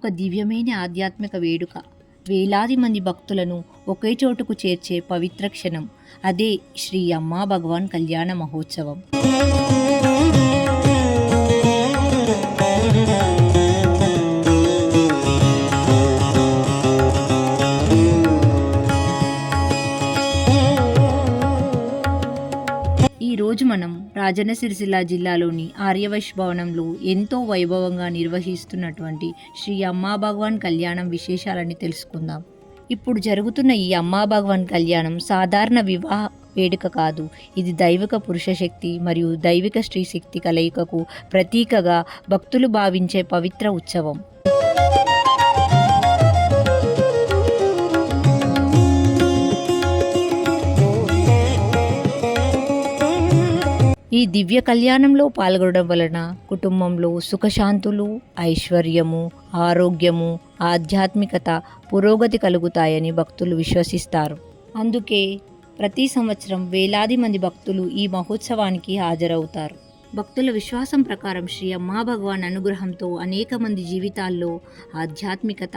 ఒక దివ్యమైన ఆధ్యాత్మిక వేడుక. వేలాది మంది భక్తులను ఒకే చోటుకు చేర్చే పవిత్ర క్షణం. అదే శ్రీ అమ్మా భగవాన్ కళ్యాణ మహోత్సవం. ఈరోజు మనం రాజన్న సిరిసిల్ల జిల్లాలోని ఆర్యవైశ్య భవనంలో ఎంతో వైభవంగా నిర్వహిస్తున్నటువంటి శ్రీ అమ్మా భగవాన్ కళ్యాణం విశేషాలని తెలుసుకుందాం. ఇప్పుడు జరుగుతున్న ఈ అమ్మా భగవాన్ కళ్యాణం సాధారణ వివాహ వేడుక కాదు. ఇది దైవిక పురుష శక్తి మరియు దైవిక స్త్రీ శక్తి కలయికకు ప్రతీకగా భక్తులు భావించే పవిత్ర ఉత్సవం. ఈ దివ్య కళ్యాణంలో పాల్గొనడం వలన కుటుంబంలో సుఖశాంతులు, ఐశ్వర్యము, ఆరోగ్యము, ఆధ్యాత్మికత, పురోగతి కలుగుతాయని భక్తులు విశ్వసిస్తారు. అందుకే ప్రతి సంవత్సరం వేలాది మంది భక్తులు ఈ మహోత్సవానికి హాజరవుతారు. భక్తుల విశ్వాసం ప్రకారం శ్రీ అమ్మా భగవాన్ అనుగ్రహంతో అనేక మంది జీవితాల్లో ఆధ్యాత్మికత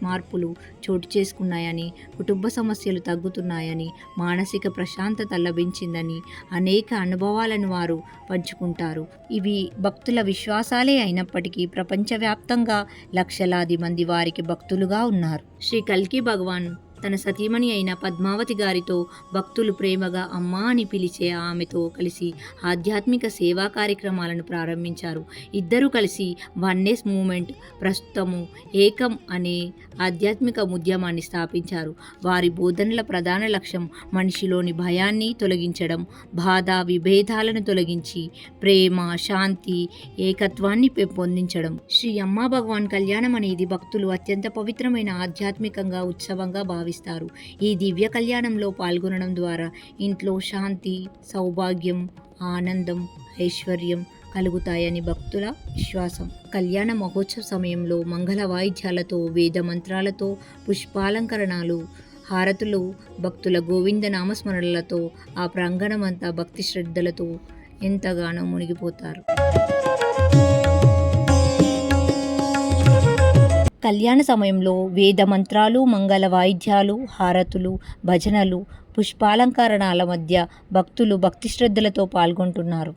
మార్పులు చోటు చేసుకున్నాయని, కుటుంబ సమస్యలు తగ్గుతున్నాయని, మానసిక ప్రశాంతత లభించిందని అనేక అనుభవాలను వారు పంచుకుంటారు. ఇవి భక్తుల విశ్వాసాలే అయినప్పటికీ ప్రపంచవ్యాప్తంగా లక్షలాది మంది వారికి భక్తులుగా ఉన్నారు. శ్రీ కల్కి భగవాన్ తన సతీమణి అయిన పద్మావతి గారితో భక్తులు ప్రేమగా అమ్మా అని పిలిచే ఆమెతో కలిసి ఆధ్యాత్మిక సేవా కార్యక్రమాలను ప్రారంభించారు. ఇద్దరూ కలిసి వన్నెస్ మూమెంట్, ప్రస్తుతము ఏకం అనే ఆధ్యాత్మిక ఉద్యమాన్ని స్థాపించారు. వారి బోధనల ప్రధాన లక్ష్యం మనిషిలోని భయాన్ని తొలగించడం, బాధ విభేదాలను తొలగించి ప్రేమ, శాంతి, ఏకత్వాన్ని పెంపొందించడం. శ్రీ అమ్మా భగవాన్ కళ్యాణం అనేది భక్తులు అత్యంత పవిత్రమైన ఆధ్యాత్మికంగా ఉత్సవంగా భావిస్తారు. ఈ దివ్య కళ్యాణంలో పాల్గొనడం ద్వారా ఇంట్లో శాంతి, సౌభాగ్యం, ఆనందం, ఐశ్వర్యం కలుగుతాయని భక్తుల విశ్వాసం. కళ్యాణ మహోత్సవ సమయంలో మంగళ వాయిద్యాలతో, వేద మంత్రాలతో, పుష్పాలంకరణలు, హారతులు, భక్తుల గోవింద నామస్మరణలతో ఆ ప్రాంగణమంతా భక్తి శ్రద్ధలతో ఎంతగానో మునిగిపోతారు. కళ్యాణ సమయంలో వేద మంత్రాలు, మంగళ వాయిద్యాలు, హారతులు, భజనలు, పుష్పాలంకరణల మధ్య భక్తులు భక్తి శ్రద్ధలతో పాల్గొంటున్నారు.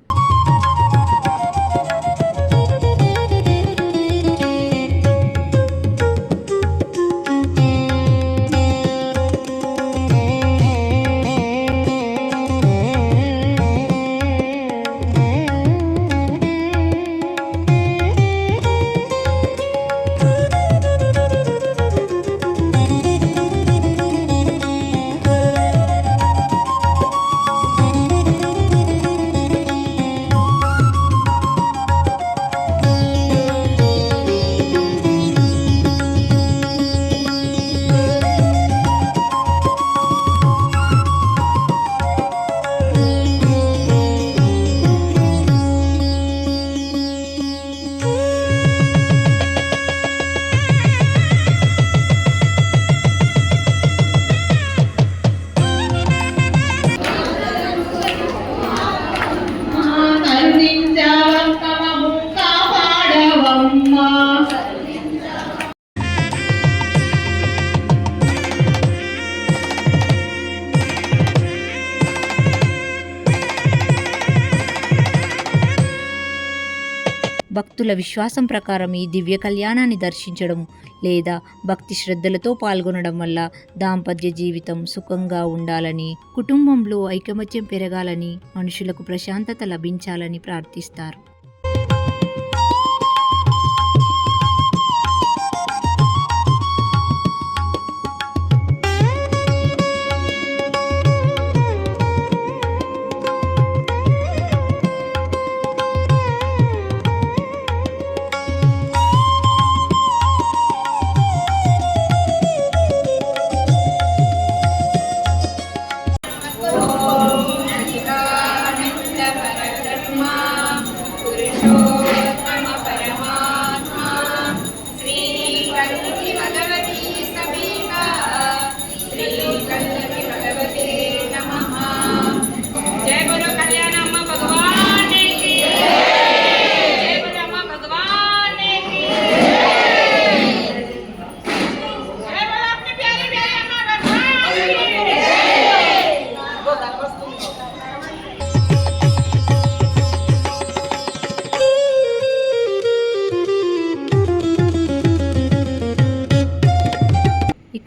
భక్తుల విశ్వాసం ప్రకారం ఈ దివ్య కళ్యాణాన్ని దర్శించడం లేదా భక్తి శ్రద్ధలతో పాల్గొనడం వల్ల దాంపత్య జీవితం సుఖంగా ఉండాలని, కుటుంబంలో ఐకమత్యం పెరగాలని, మనుషులకు ప్రశాంతత లభించాలని ప్రార్థిస్తారు.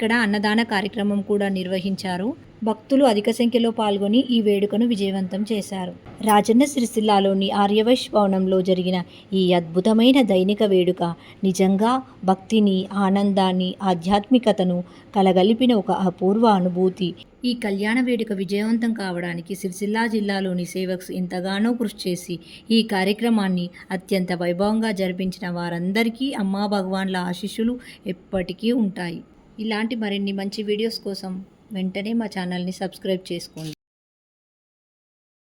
ఇక్కడ అన్నదాన కార్యక్రమం కూడా నిర్వహించారు. భక్తులు అధిక సంఖ్యలో పాల్గొని ఈ వేడుకను విజయవంతం చేశారు. రాజన్న సిరిసిల్లాలోని ఆర్యవైశ్య భవనంలో జరిగిన ఈ అద్భుతమైన దైనిక వేడుక నిజంగా భక్తిని, ఆనందాన్ని, ఆధ్యాత్మికతను కలగలిపిన ఒక అపూర్వ అనుభూతి. ఈ కళ్యాణ వేడుక విజయవంతం కావడానికి సిరిసిల్ల జిల్లాలోని సేవక్స్ ఎంతగానో కృషి చేసి ఈ కార్యక్రమాన్ని అత్యంత వైభవంగా జరిపించిన వారందరికీ అమ్మా భగవాన్ల ఆశీస్సులు ఎప్పటికీ ఉంటాయి. ఇలాంటి మరిన్ని మంచి వీడియోస్ కోసం వెంటనే మా ఛానల్ని సబ్స్క్రైబ్ చేసుకోండి.